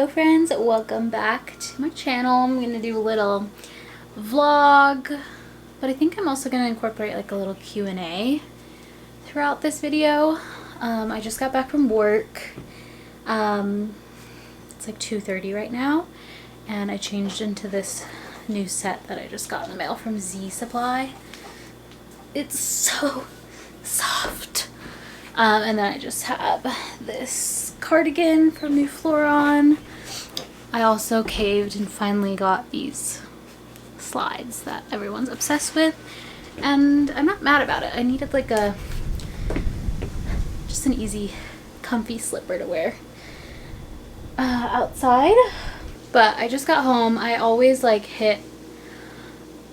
Hello friends, welcome back to my channel. I'm gonna do a little vlog, but I think I'm also gonna incorporate like a little Q&A throughout this video. I just got back from work. It's like 2:30 right now, and I changed into this new set that I just got in the mail from Z Supply. It's so soft. And then I just have this cardigan from New Floron. I also caved and finally got these slides that everyone's obsessed with, and I'm not mad about it. I needed like just an easy comfy slipper to wear outside, but I just got home. I always like hit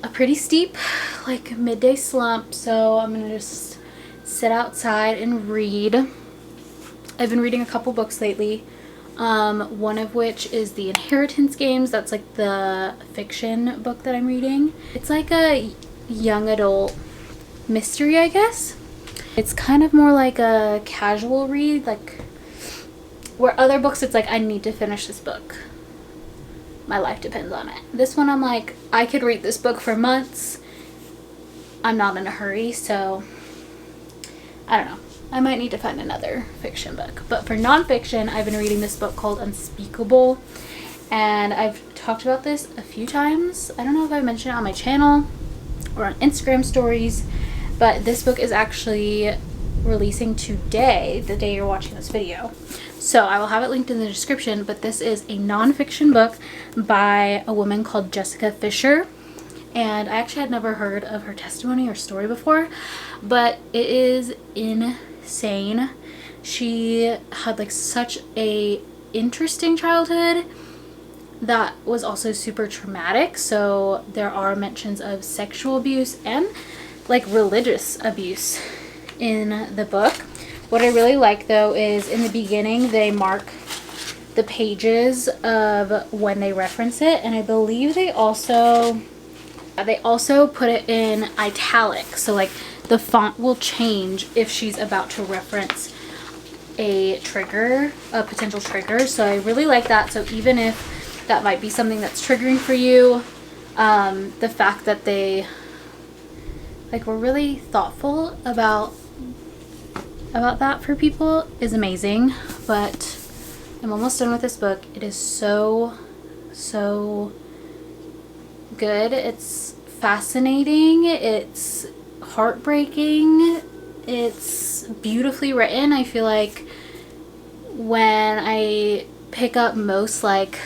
a pretty steep like midday slump, so I'm gonna just sit outside and read. I've been reading a couple books lately, one of which is the Inheritance Games. That's like the fiction book that I'm reading. It's like a young adult mystery, I guess. It's kind of more like a casual read, like where other books it's like I need to finish this book, my life depends on it. This one I'm like, I could read this book for months. I'm not in a hurry, so I don't know. I might need to find another fiction book. But for nonfiction, I've been reading this book called Unspeakable, and I've talked about this a few times. I don't know if I mentioned it on my channel or on Instagram stories, but this book is actually releasing today, the day you're watching this video. So I will have it linked in the description, but this is a nonfiction book by a woman called Jessica Fisher. And I actually had never heard of her testimony or story before, but it is insane. She had like such a interesting childhood that was also super traumatic. So there are mentions of sexual abuse and like religious abuse in the book. What I really like though is in the beginning they mark the pages of when they reference it, and I believe they also put it in italic, so like the font will change if she's about to reference a potential trigger. So I really like that. So even if that might be something that's triggering for you, the fact that they like were really thoughtful about that for people is amazing. But I'm almost done with this book. It is so good. It's fascinating, it's heartbreaking, it's beautifully written. I feel like when I pick up most like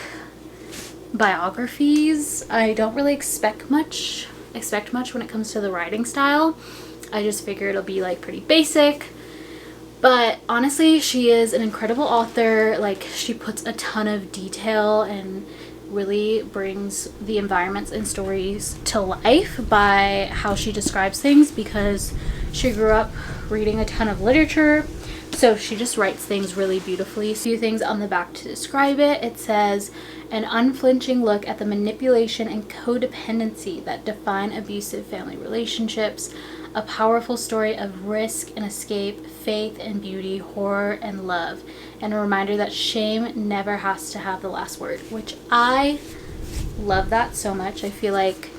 biographies, I don't really expect much when it comes to the writing style. I just figure it'll be like pretty basic, but honestly she is an incredible author. Like she puts a ton of detail and really brings the environments and stories to life by how she describes things, because she grew up reading a ton of literature, so she just writes things really beautifully. A few things on the back to describe it. It says, an unflinching look at the manipulation and codependency that define abusive family relationships, a powerful story of risk and escape, faith and beauty, horror and love, and a reminder that shame never has to have the last word, which I love that so much. I feel like,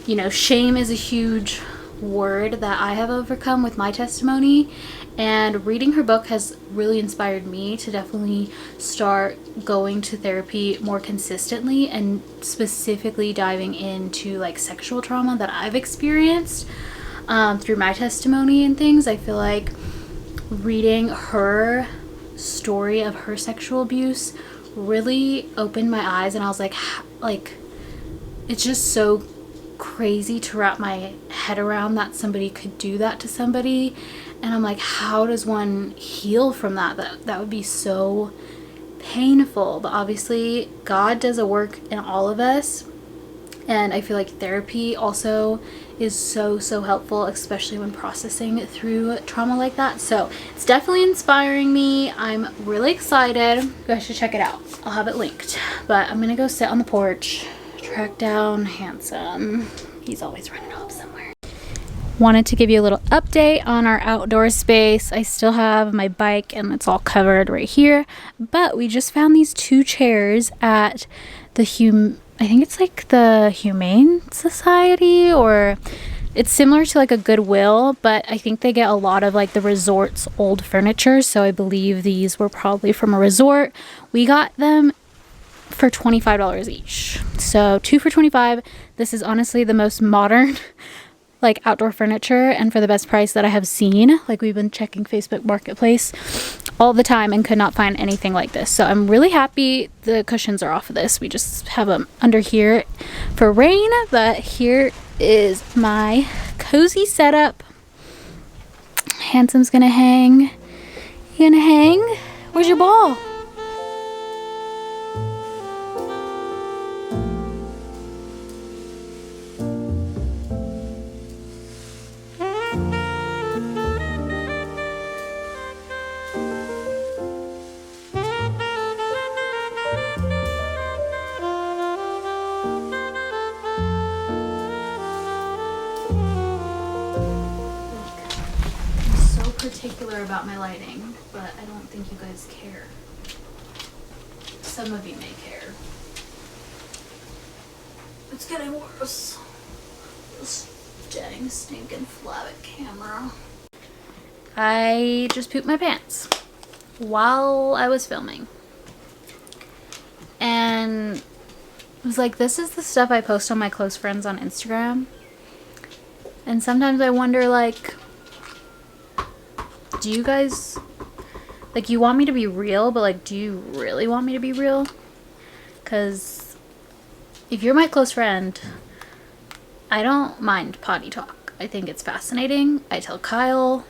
you know, shame is a huge word that I have overcome with my testimony, and reading her book has really inspired me to definitely start going to therapy more consistently, and specifically diving into like sexual trauma that I've experienced through my testimony and things. I feel like reading her story of her sexual abuse really opened my eyes, and I was like it's just so crazy to wrap my head around that somebody could do that to somebody. And I'm like, how does one heal from that? That would be so painful. But obviously God does a work in all of us, and I feel like therapy also is so helpful, especially when processing through trauma like that. So it's definitely inspiring me. I'm really excited. You guys should check it out. I'll have it linked. But I'm gonna go sit on the porch, track down Handsome. He's always running off somewhere. Wanted to give you a little update on our outdoor space. I still have my bike and it's all covered right here, but we just found these 2 chairs at the I think it's like the Humane Society, or it's similar to like a Goodwill, but I think they get a lot of like the resort's old furniture, so I believe these were probably from a resort. We got them for $25 each, so 2 for $25. This is honestly the most modern like outdoor furniture, and for the best price that I have seen. Like, we've been checking Facebook Marketplace all the time and could not find anything like this, so I'm really happy. The cushions are off of this. We just have them under here for rain, but here is my cozy setup. Handsome's gonna hang. You gonna hang? Where's your ball? Particular about my lighting, but I don't think you guys care. Some of you may care. It's getting worse. This dang stinking Flavic camera. I just pooped my pants while I was filming, and I was like, this is the stuff I post on my close friends on Instagram, and sometimes I wonder, like, do you guys, like, you want me to be real, but like, do you really want me to be real? Because if you're my close friend, I don't mind potty talk. I think it's fascinating. I told Kyle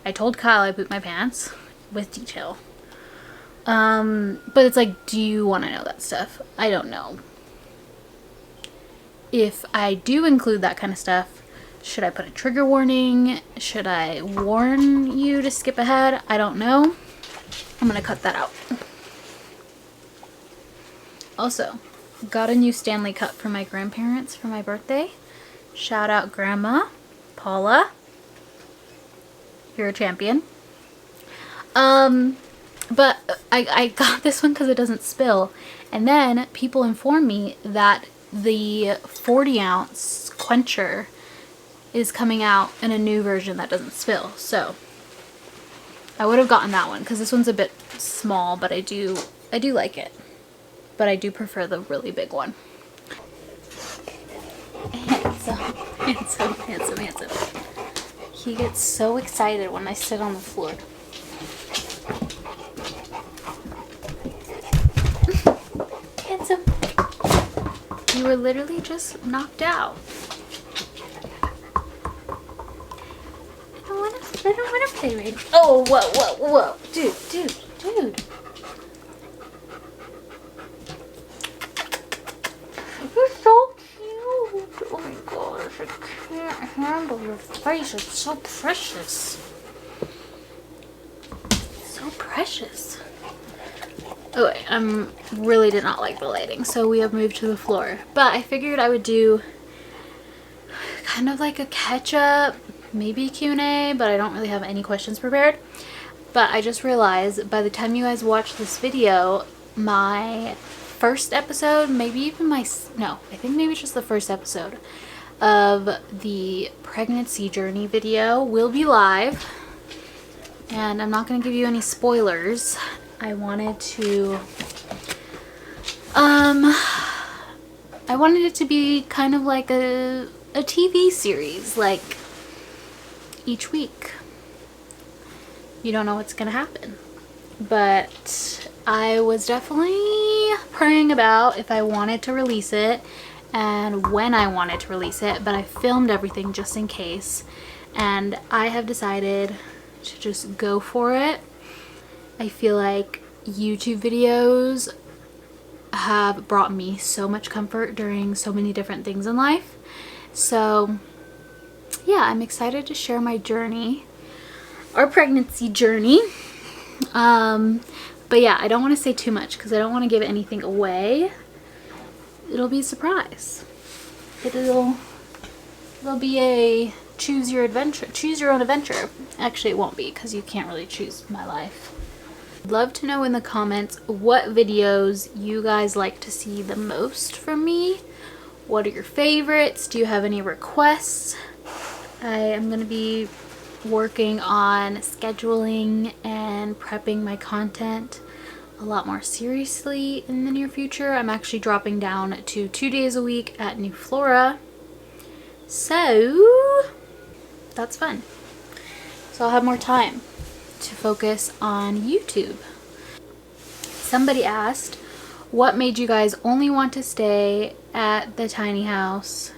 I pooped my pants with detail. But it's like, do you want to know that stuff? I don't know. If I do include that kind of stuff, should I put a trigger warning? Should I warn you to skip ahead? I don't know. I'm gonna cut that out. Also, got a new Stanley Cup for my grandparents for my birthday. Shout out Grandma Paula. You're a champion. But I got this one because it doesn't spill. And then people informed me that the 40-ounce quencher is coming out in a new version that doesn't spill. So I would have gotten that one because this one's a bit small, but I do like it. But I do prefer the really big one. Handsome. He gets so excited when I sit on the floor. Handsome. You were literally just knocked out. I don't want to play right now. Oh, whoa. Dude. You're so cute. Oh my gosh, I can't handle your face. It's so precious. So precious. Okay, I really did not like the lighting, so we have moved to the floor. But I figured I would do kind of like a catch-up, maybe Q&A, but I don't really have any questions prepared. But I just realized by the time you guys watch this video, my first episode, maybe even I think maybe just the first episode of the pregnancy journey video will be live. And I'm not going to give you any spoilers. I wanted it to be kind of like a TV series, like each week. You don't know what's gonna happen. But I was definitely praying about if I wanted to release it and when I wanted to release it, but I filmed everything just in case, and I have decided to just go for it. I feel like YouTube videos have brought me so much comfort during so many different things in life. So yeah, I'm excited to share my journey, our pregnancy journey. But yeah, I don't want to say too much because I don't want to give anything away. It'll be a surprise. It'll be a choose your adventure, choose your own adventure. Actually, it won't be, because you can't really choose my life. I'd love to know in the comments what videos you guys like to see the most from me. What are your favorites? Do you have any requests? I am going to be working on scheduling and prepping my content a lot more seriously in the near future. I'm actually dropping down to 2 days a week at New Flora. So that's fun. So I'll have more time to focus on YouTube. Somebody asked, what made you guys only want to stay at the tiny house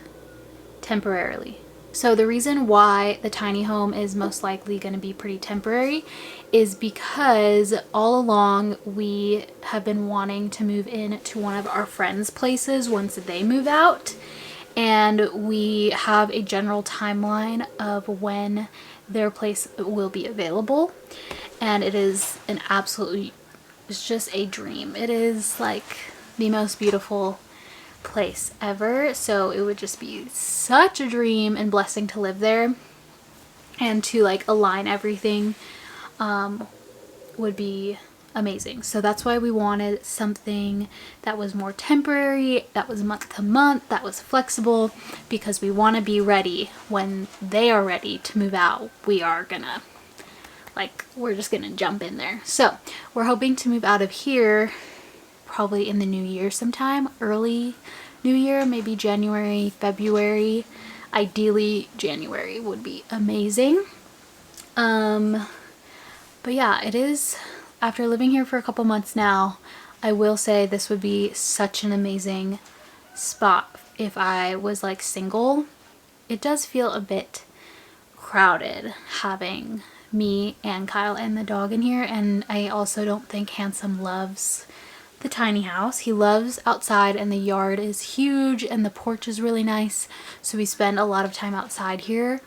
temporarily? So the reason why the tiny home is most likely going to be pretty temporary is because all along we have been wanting to move in to one of our friends' places once they move out, and we have a general timeline of when their place will be available, and it is an absolutely, it's just a dream. It is like the most beautiful place ever, so it would just be such a dream and blessing to live there, and to like align everything would be amazing. So that's why we wanted something that was more temporary, that was month to month, that was flexible, because we want to be ready when they are ready to move out. We're just gonna jump in there. So we're hoping to move out of here probably in the new year sometime, early new year, maybe January, February. Ideally January would be amazing. But yeah, it is, after living here for a couple months now, I will say this would be such an amazing spot if I was like single. It does feel a bit crowded having me and Kyle and the dog in here, and I also don't think Handsome loves the tiny house. He loves outside, and the yard is huge and the porch is really nice, so we spend a lot of time outside here,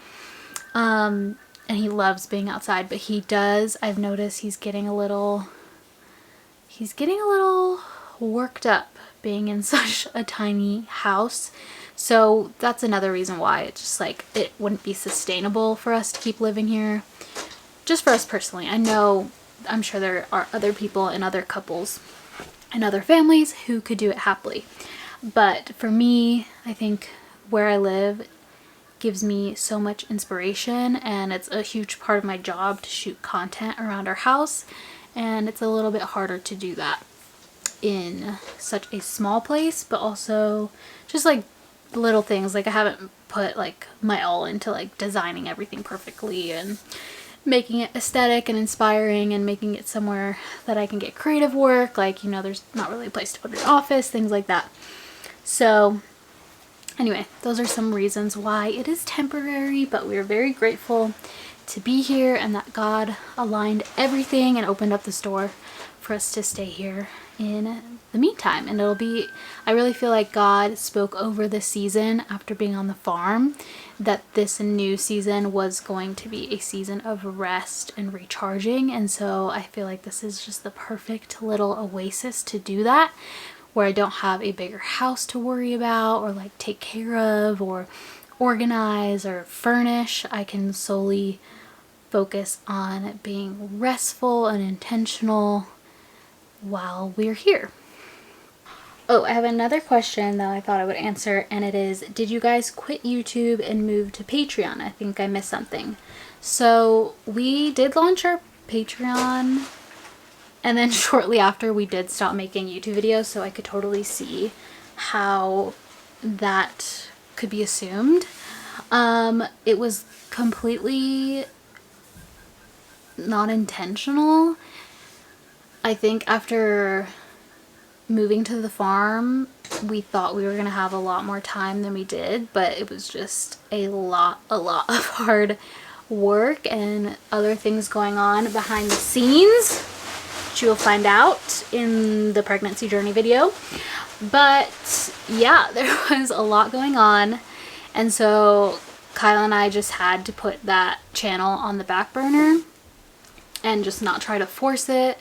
and he loves being outside. But he does, I've noticed he's getting a little worked up being in such a tiny house. So that's another reason why it's just like it wouldn't be sustainable for us to keep living here, just for us personally. I'm sure there are other people and other couples and other families who could do it happily, but for me, I think where I live gives me so much inspiration, and it's a huge part of my job to shoot content around our house, and it's a little bit harder to do that in such a small place. But also just like little things, like I haven't put like my all into like designing everything perfectly and making it aesthetic and inspiring and making it somewhere that I can get creative work. Like, you know, there's not really a place to put an office, things like that. So anyway, those are some reasons why it is temporary, but we're very grateful to be here and that God aligned everything and opened up this door for us to stay here in the meantime. And I really feel like God spoke over this season after being on the farm, that this new season was going to be a season of rest and recharging. And so I feel like this is just the perfect little oasis to do that, where I don't have a bigger house to worry about or like take care of or organize or furnish. I can solely focus on being restful and intentional while we're here. Oh, I have another question that I thought I would answer, and it is, did you guys quit YouTube and move to Patreon? I think I missed something. So we did launch our Patreon, and then shortly after we did stop making YouTube videos, so I could totally see how that could be assumed. It was completely not intentional. I think after moving to the farm, we thought we were going to have a lot more time than we did, but it was just a lot of hard work and other things going on behind the scenes, which you'll find out in the pregnancy journey video. But yeah, there was a lot going on, and so Kyle and I just had to put that channel on the back burner and just not try to force it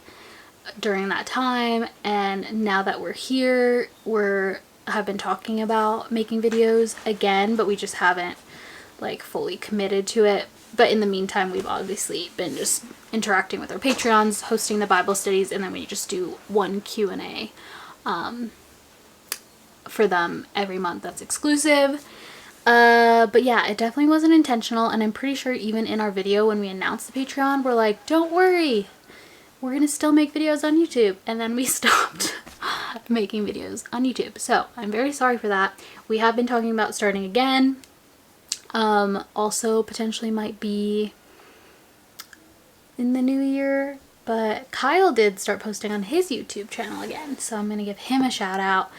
during that time. And now that we're here, have been talking about making videos again, but we just haven't like fully committed to it. But in the meantime, we've obviously been just interacting with our Patreons, hosting the Bible studies, and then we just do one Q&A for them every month that's exclusive. But yeah, it definitely wasn't intentional, and I'm pretty sure even in our video when we announced the Patreon, we're like, don't worry, we're gonna still make videos on YouTube, and then we stopped making videos on YouTube. So I'm very sorry for that. We have been talking about starting again. Also potentially might be in the new year, but Kyle did start posting on his YouTube channel again, so I'm gonna give him a shout out.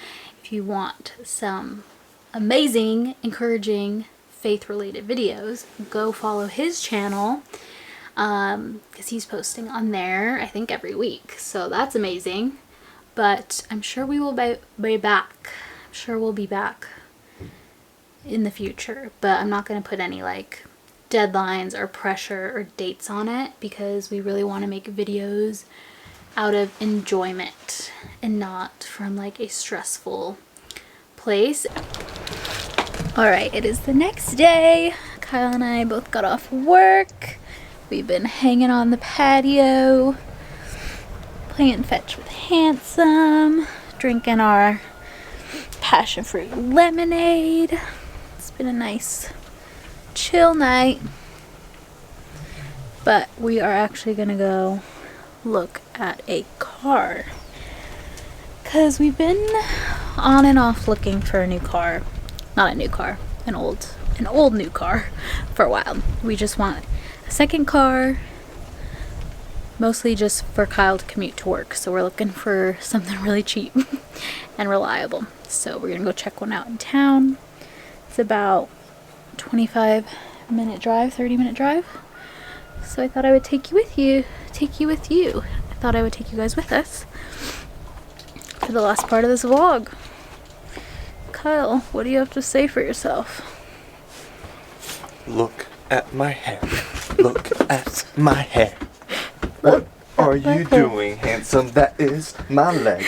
If you want some amazing, encouraging, faith-related videos, go follow his channel, because he's posting on there, I think, every week, so that's amazing. But I'm sure we will be back. I'm sure we'll be back in the future, but I'm not going to put any like deadlines or pressure or dates on it, because we really want to make videos out of enjoyment and not from like a stressful place. Alright, it is the next day. Kyle and I both got off work. We've been hanging on the patio, playing fetch with Handsome, drinking our passion fruit lemonade. It's been a nice chill night, but we are actually gonna go look at a car, because we've been on and off looking for a new car. Not a new car, an old new car for a while. We just want a second car, mostly just for Kyle to commute to work, so we're looking for something really cheap and reliable. So we're gonna go check one out in town. It's about 25-minute drive, 30-minute drive. So I thought I would take you with you. I thought I would take you guys with us for the last part of this vlog. Kyle, what do you have to say for yourself? Look at my hair. Look at my hair. What are you doing, Handsome? That is my leg.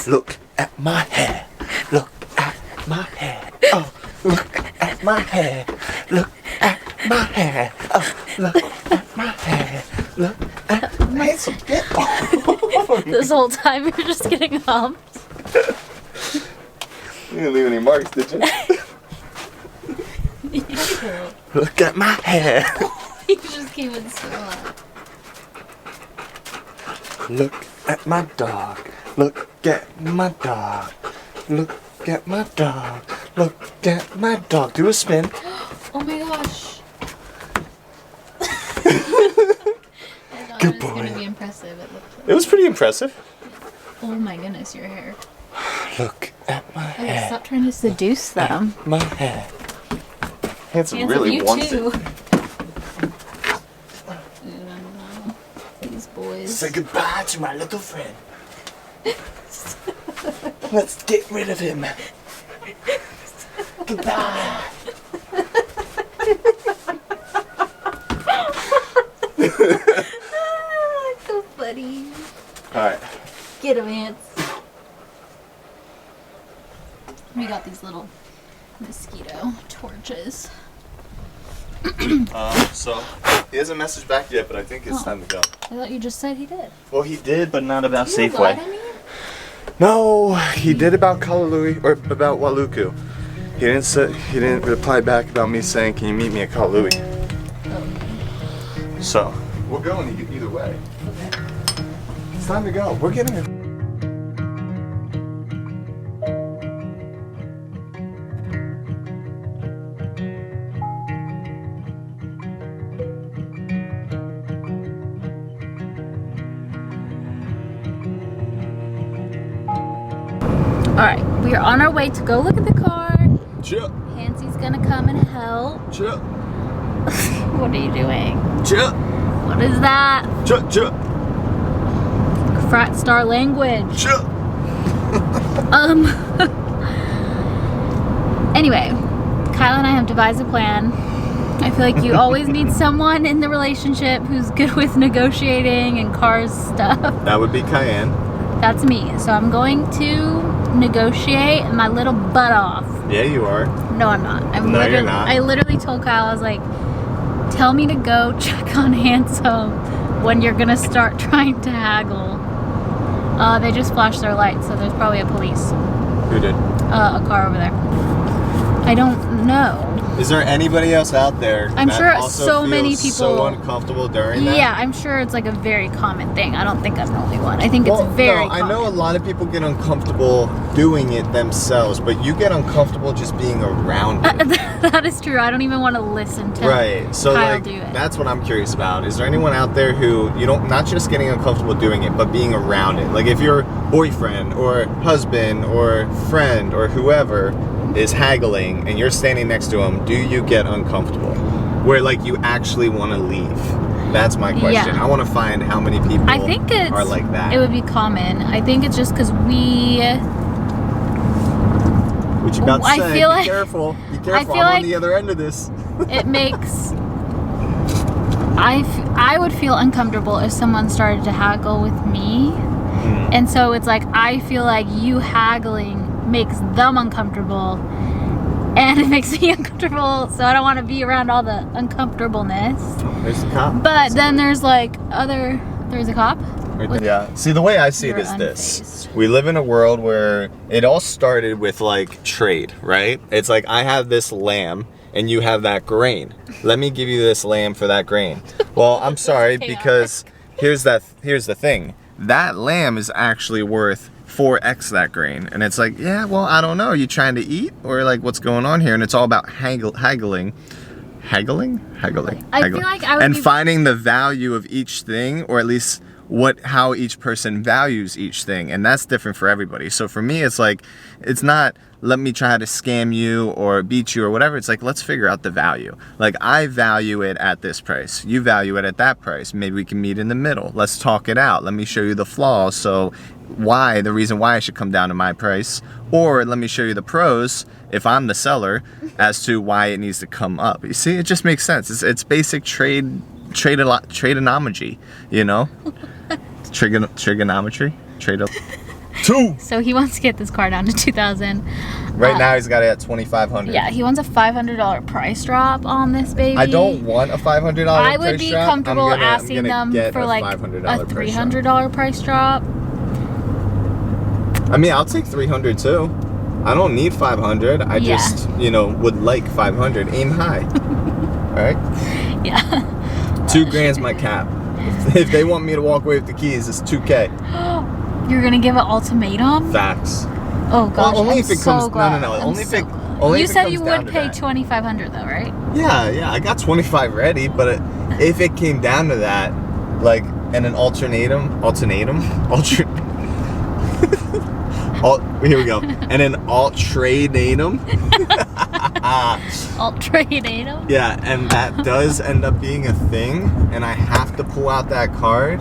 Look at my hair. Look at my hair. Oh, look at my hair. Look at my hair. Oh, look at my hair. Look at my Handsome. Get off. This whole time you're just getting humped. You didn't leave any marks, did you? Look at my hair. You just came in so hot. Look at my dog. Look at my dog. Look at my dog. Look at my dog. Do a spin. Oh my gosh. Good boy. It was going to be impressive. It was pretty impressive. Oh my goodness, your hair. Look at my Okay, hair. stop trying to seduce them. My hair. Handsome Handsome, really you wants too. it. These boys. Say goodbye to my little friend. Let's get rid of him. Goodbye. So funny. Alright. Get him, Ants. We got these little mosquito torches. So he hasn't messaged back yet, but I think it's time to go. I thought you just said he did. Well, he did, but not about You lied Safeway. to me? No, he did about Kalalui or about Waluku. He didn't reply back about me saying, "Can you meet me at Kalalui?" Oh. So we're going either way. Okay. It's time to go. We're getting it. Alright, we are on our way to go look at the car. Chip, Hansy's gonna come and help. chip, What are you doing? chip, What is that? chip, chip, Frat star language. chip. Anyway, Kyle and I have devised a plan. I feel like you always need someone in the relationship who's good with negotiating and cars stuff. That would be Kian. That's me. So I'm going to negotiate my little butt off Yeah, you are. No, I'm not. No, you're not. I literally told Kyle, I was like, tell me to go check on Handsome when you're gonna start trying to haggle. They just flashed their lights, so there's probably a police. Who did? A car over there. I don't know. Is there anybody else out there? I'm that sure also so feels many people so uncomfortable during that? Yeah, I'm sure it's like a very common thing. I don't think I'm the only one. I think it's very common. I know a lot of people get uncomfortable doing it themselves, but you get uncomfortable just being around it. That is true. I don't even want to listen to right. So Kyle like do it. that's what I'm curious about. Is there anyone out there who you don't not just getting uncomfortable doing it, but being around it? Like if your boyfriend or husband or friend or whoever is haggling and you're standing next to him, do you get uncomfortable? Where like you actually want to leave? That's my question. Yeah. I want to find how many people I think are like that. It would be common. I think it's just because we... What you about to say? Feel be like, careful. Be careful. I feel I'm like on the other end of this. It makes... I would feel uncomfortable if someone started to haggle with me. And so it's like, I feel like you haggling makes them uncomfortable and it makes me uncomfortable, so I don't want to be around all the uncomfortableness. There's the cop. But then there's like there's a cop. Yeah. See, the way I see it is this. We live in a world where it all started with like trade, right? It's like I have this lamb and you have that grain. Let me give you this lamb for that grain. Well, I'm sorry because here's the thing. That lamb is actually worth 4x that grain. And it's like, yeah, well, I don't know. Are you trying to eat or like what's going on here? And it's all about haggling. I feel like I would finding the value of each thing, or at least how each person values each thing, and that's different for everybody. So for me, it's like, it's not let me try to scam you or beat you or whatever. It's like, let's figure out the value. Like, I value it at this price, you value it at that price, maybe we can meet in the middle. Let's talk it out. Let me show you the flaws, so the reason why I should come down to my price, or let me show you the pros if I'm the seller as to why it needs to come up. You see, it just makes sense. It's basic tradeonometry, you know? Trigonometry? Two! So he wants to get this car down to 2,000. Right now he's got it at 2,500. Yeah, he wants a $500 price drop on this baby. I don't want a $500 price drop. I would be comfortable asking them for like a $300 price drop. I mean, I'll take 300 too. I don't need 500. I just, would like 500. Aim high. All right? Yeah. $2,000's my cap. If they want me to walk away with the keys, it's $2,000. You're gonna give an ultimatum? Facts. Oh gosh, well, only I'm if it so comes. glad. No. Only if it. You said you would pay $2,500 though, right? Yeah. I got 25 ready, but if it came down to that, like, and an alternatum. Here we go. And an alt-trade-atum. Alt-trade-atum? Yeah, and that does end up being a thing, and I have to pull out that card,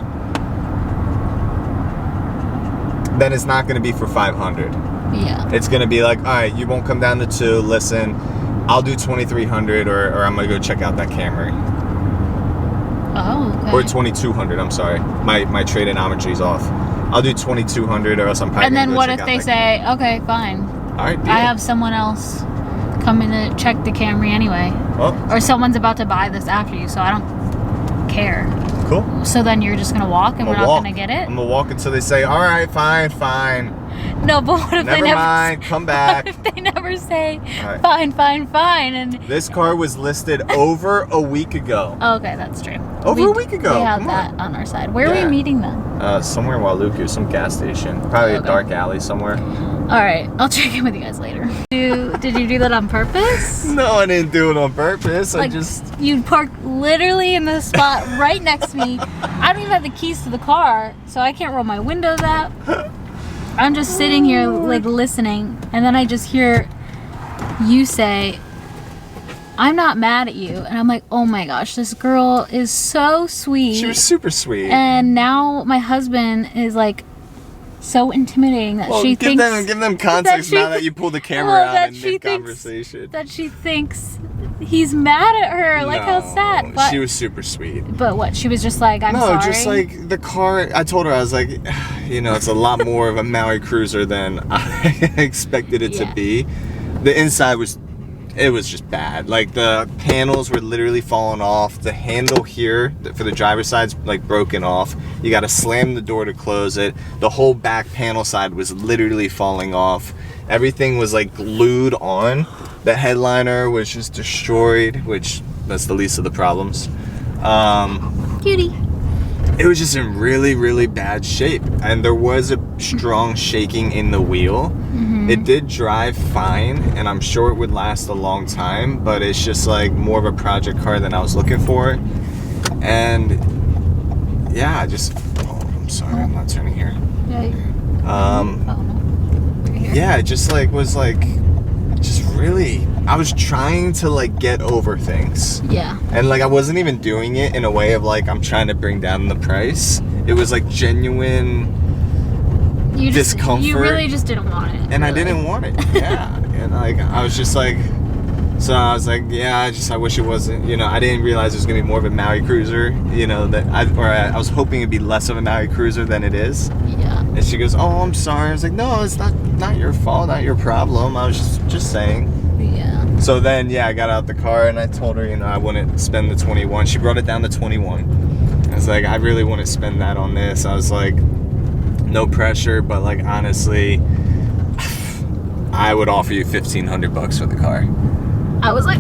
then it's not going to be for 500. Yeah. It's going to be like, all right, you won't come down to 2. Listen, I'll do 2,300, or I'm going to go check out that Camry. Oh, okay. Or 2,200, I'm sorry. My trade-onometry's off. I'll do 2,200, or else I'm probably. And then what if they say, okay, fine. All right, deal. I have someone else coming to check the Camry anyway. Well, or someone's about to buy this after you, so I don't care. Cool. So then you're just gonna walk and we're not gonna get it? I'm gonna walk until they say, all right, fine. No, but what if never they never mind, come back. What if they never say, right. fine, and... This car was listed over a week ago. Oh, okay, that's true. Over a week ago. We have that on our side. Where are we meeting them? Somewhere in Waluku, some gas station. Probably a dark alley somewhere. Alright, I'll check in with you guys later. Did you do that on purpose? No, I didn't do it on purpose. Like, you parked literally in the spot right next to me. I don't even have the keys to the car, so I can't roll my windows up. I'm just sitting here, like, listening, and then I just hear you say, I'm not mad at you. And I'm like, oh my gosh, this girl is so sweet. She was super sweet. And now my husband is like so intimidating that she thinks... Give them context now that you pull the camera out in mid-conversation. That she thinks he's mad at her. Like, how sad. But, she was super sweet. But what? She was just like, I'm sorry? No, just like the car. I told her, I was like, it's a lot more of a Maui Cruiser than I expected it to be. the inside was, it was just bad. Like the panels were literally falling off. The handle here for the driver's side's like broken off. You got to slam the door to close it. The whole back panel side was literally falling off. Everything was like glued on. The headliner was just destroyed, which that's the least of the problems. Cutie. It was just in really, really bad shape, and there was a strong shaking in the wheel. It did drive fine, and I'm sure it would last a long time, but it's just like more of a project car than I was looking for. And yeah, I'm sorry, I'm not turning here. Yeah, it just like was like, just really, I was trying to like get over things. Yeah. And like I wasn't even doing it in a way of like I'm trying to bring down the price. It was like genuine discomfort. You really just didn't want it. And I didn't want it. Yeah. And like I was just like, so I was like, yeah, I wish it wasn't, you know, I didn't realize it was gonna be more of a Maui Cruiser, you know, that I was hoping it'd be less of a Maui Cruiser than it is. Yeah. And she goes, oh, I'm sorry. I was like, no, it's not your fault, not your problem. I was just saying. Yeah. So then, yeah, I got out the car and I told her, you know, I wouldn't spend the 21. She brought it down to 21. I was like, I really wouldn't spend that on this. I was like, no pressure, but like honestly, I would offer you $1,500 for the car. I was like,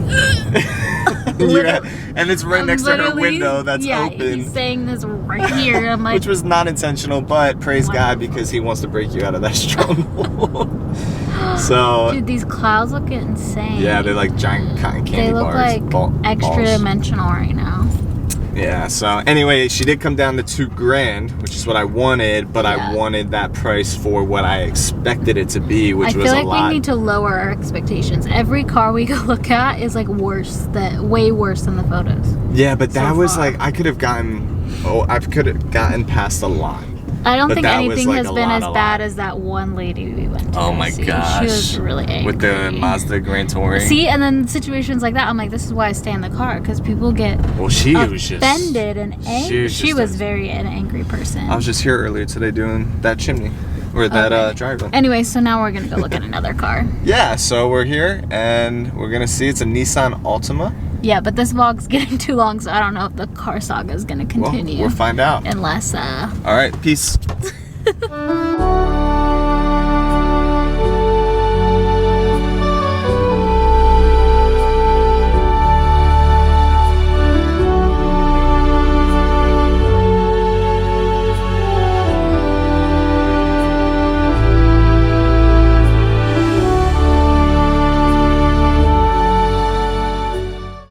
and it's right next to her window that's open. He's saying this right here. I'm like, which was not intentional, but praise God because He wants to break you out of that stronghold. So, dude, these clouds look insane. Yeah, they're like giant cotton candy bars. They look like extra dimensional right now. Yeah, so anyway, she did come down to $2,000, which is what I wanted, but I wanted that price for what I expected it to be, which was a lot. I feel like we need to lower our expectations. Every car we go look at is like way worse than the photos. Yeah, but that was like, I could have gotten past a lot. I don't think anything has been as bad as that one lady we went to. Oh my gosh. She was really angry. With the Mazda Grand Touring. See, and then situations like that, I'm like, this is why I stay in the car, because people get offended and angry. She was very an angry person. I was just here earlier today doing that chimney. Or that driver. Anyway, so now we're going to go look at another car. Yeah, so we're here, and we're going to see, it's a Nissan Altima. Yeah, but this vlog's getting too long, so I don't know if the car saga is going to continue. We'll find out. Unless, All right, peace.